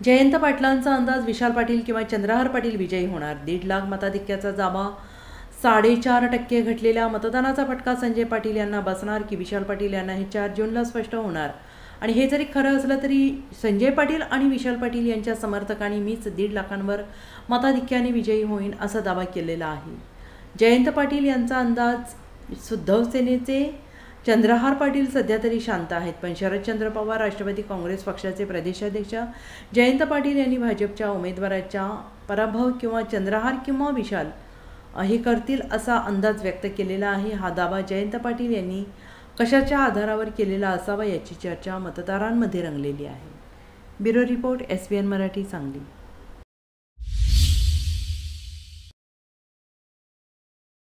जयंत पाटलांचा अंदाज विशाल पाटील किंवा चंद्रहार पाटील विजयी होणार. 1.5 लाख मताधिक्याचा जामा 4.5% घटलेल्या मतदानाचा फटका संजय पाटील यांना बसणार की विशाल पाटील यांना हे 4 जूनला स्पष्ट होणार. आणि हे जरी खरं असलं तरी संजय पाटील आणि विशाल पाटील यांच्या समर्थकांनी मीच 1.5 लाखांवर मताधिक्याने विजयी होईन असा दावा केलेला आहे. जयंत पाटील यांचा अंदाज उद्धव सेनेचे चंद्रहार पाटील सध्या तरी शांत आहेत, पण शरदचंद्र पवार राष्ट्रवादी काँग्रेस पक्षाचे प्रदेशाध्यक्ष जयंत पाटील यांनी भाजपच्या उमेदवाराचा पराभव किंवा चंद्रहार किंवा विशाल हे करतील असा अंदाज व्यक्त केलेला आहे. हा दावा जयंत पाटील यांनी कशाच्या आधारावर केलेला असावा याची चर्चा मतदारांमध्ये रंगलेली आहे. Bureau report, SBN Marathi, Sangli.